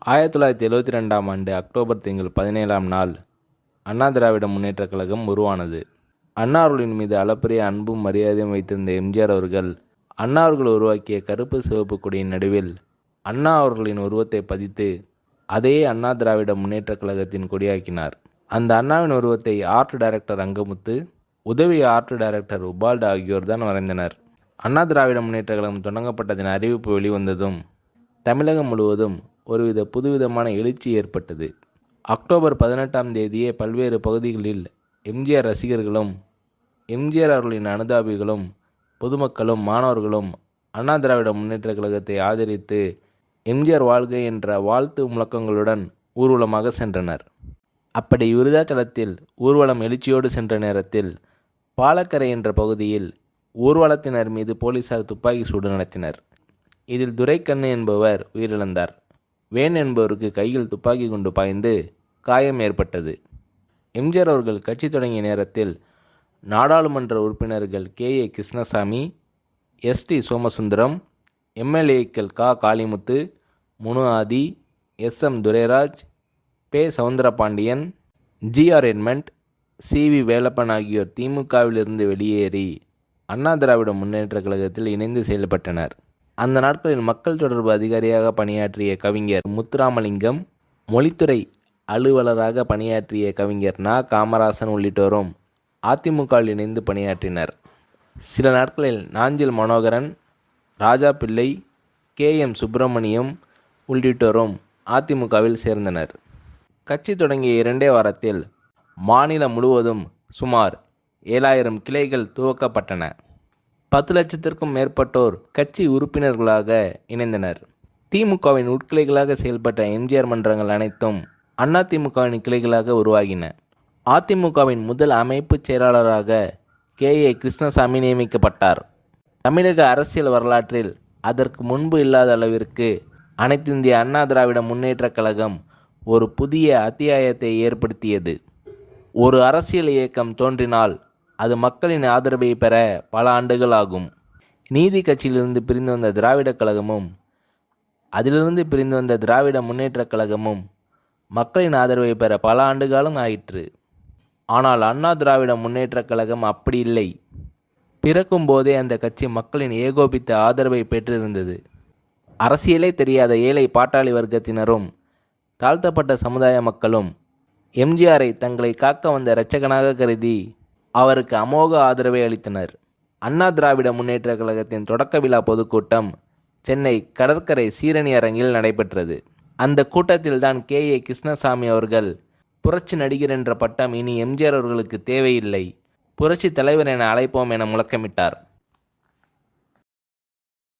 1972ஆம் ஆண்டு அக்டோபர் திங்கள் 17ஆம் நாள் அண்ணா திராவிட முன்னேற்றக் கழகம் உருவானது. அண்ணா அவர்களின் மீது அளப்பரிய அன்பும் மரியாதையும் வைத்திருந்த எம்ஜிஆர் அவர்கள் அண்ணா அவர்கள் உருவாக்கிய கருப்பு சிவப்பு கொடியின் நடுவில் அண்ணா அவர்களின் உருவத்தை பதித்து அதையே அண்ணா திராவிட முன்னேற்றக் கழகத்தின் கொடியாக்கினார். அந்த அண்ணாவின் உருவத்தை ஆர்ட் டைரக்டர் அங்கமுத்து, உதவி ஆர்ட் டைரக்டர் உபால்டு ஆகியோர் தான் வரைந்தனர். அண்ணா திராவிட முன்னேற்றக் கழகம் தொடங்கப்பட்டதின் அறிவிப்பு வெளிவந்ததும் தமிழகம் முழுவதும் ஒருவித புதுவிதமான எழுச்சி ஏற்பட்டது. அக்டோபர் 18ஆம் தேதியே பல்வேறு பகுதிகளில் எம்ஜிஆர் ரசிகர்களும் எம்ஜிஆர் அவர்களின் அனுதாபிகளும் பொதுமக்களும் மாணவர்களும் அண்ணா திராவிட முன்னேற்றக் கழகத்தை ஆதரித்து எம்ஜிஆர் வாழ்க என்ற வாழ்த்து முழக்கங்களுடன் ஊர்வலமாக சென்றனர். அப்படி விருதாச்சலத்தில் ஊர்வலம் எழுச்சியோடு சென்ற நேரத்தில் பாலக்கரை என்ற பகுதியில் ஊர்வலத்தினர் மீது போலீசார் துப்பாக்கி சூடு நடத்தினர். இதில் துரைக்கண்ணு என்பவர் உயிரிழந்தார். வேன் என்பவருக்கு கையில் துப்பாக்கி குண்டு பாய்ந்து காயம் ஏற்பட்டது. எம்ஜிஆர் அவர்கள் கட்சி தொடங்கிய நேரத்தில் நாடாளுமன்ற உறுப்பினர்கள் KA கிருஷ்ணசாமி, ST சோமசுந்தரம், MLAக்கள் காளிமுத்து, முனு ஆதி, SM துரைராஜ், பே Soundarapandian, GR Edmund, CV Velappan ஆகியோர் திமுகவிலிருந்து வெளியேறி அண்ணா திராவிட முன்னேற்றக் கழகத்தில் இணைந்து செயல்பட்டனர். அந்த நாட்களில் மக்கள் தொடர்பு அதிகாரியாக பணியாற்றிய கவிஞர் முத்துராமலிங்கம், மொழித்துறை அலுவலராக பணியாற்றிய கவிஞர் காமராசன் உள்ளிட்டோரும் அதிமுகவில் இணைந்து பணியாற்றினர். சில நாட்களில் நாஞ்சில் மனோகரன், ராஜா பிள்ளை, KM சுப்பிரமணியம் உள்ளிட்டோரும் அதிமுகவில் சேர்ந்தனர். கட்சி தொடங்கிய 2 வாரத்தில் மாநிலம் முழுவதும் சுமார் 7000 கிளைகள் துவக்கப்பட்டன. 10 லட்சத்திற்கும் மேற்பட்டோர் கட்சி உறுப்பினர்களாக இணைந்தனர். திமுகவின் உட்கிளைகளாக செயல்பட்ட எம்ஜிஆர் மன்றங்கள் அனைத்தும் அதிமுகவின் கிளைகளாக உருவாகின. அதிமுகவின் முதல் அமைப்பு செயலாளராக KA கிருஷ்ணசாமி நியமிக்கப்பட்டார். தமிழக அரசியல் வரலாற்றில் அதற்கு முன்பு இல்லாத அளவிற்கு அனைத்திந்திய அண்ணா திராவிட முன்னேற்றக் கழகம் ஒரு புதிய அத்தியாயத்தை ஏற்படுத்தியது. ஒரு அரசியல் இயக்கம் தோன்றினால் அது மக்களின் ஆதரவை பெற பல ஆண்டுகள் ஆகும். நீதி கட்சியிலிருந்து பிரிந்து வந்த திராவிடக் கழகமும் அதிலிருந்து பிரிந்து வந்த திராவிட முன்னேற்றக் கழகமும் மக்களின் ஆதரவை பெற பல ஆண்டுகாலம் ஆயிற்று. ஆனால் அண்ணா திராவிட முன்னேற்றக் கழகம் அப்படி இல்லை. பிறக்கும் போதே அந்த கட்சி மக்களின் ஏகோபித்த ஆதரவை பெற்றிருந்தது. அரசியலே தெரியாத ஏழை பாட்டாளி வர்க்கத்தினரும் தாழ்த்தப்பட்ட சமுதாய மக்களும் எம்ஜிஆரை தங்களை காக்க வந்த இரட்சகனாக கருதி அவருக்கு அமோக ஆதரவை அளித்தனர். அண்ணா திராவிட முன்னேற்றக் கழகத்தின் தொடக்க விழா பொதுக்கூட்டம் சென்னை கடற்கரை சீரணி அரங்கில் நடைபெற்றது. அந்த கூட்டத்தில்தான் KA கிருஷ்ணசாமி அவர்கள் புரட்சி நடிகர் என்ற பட்டம் இனி எம்ஜிஆர் அவர்களுக்கு தேவையில்லை, புரட்சி தலைவர் என அழைப்போம் என முழக்கமிட்டார்.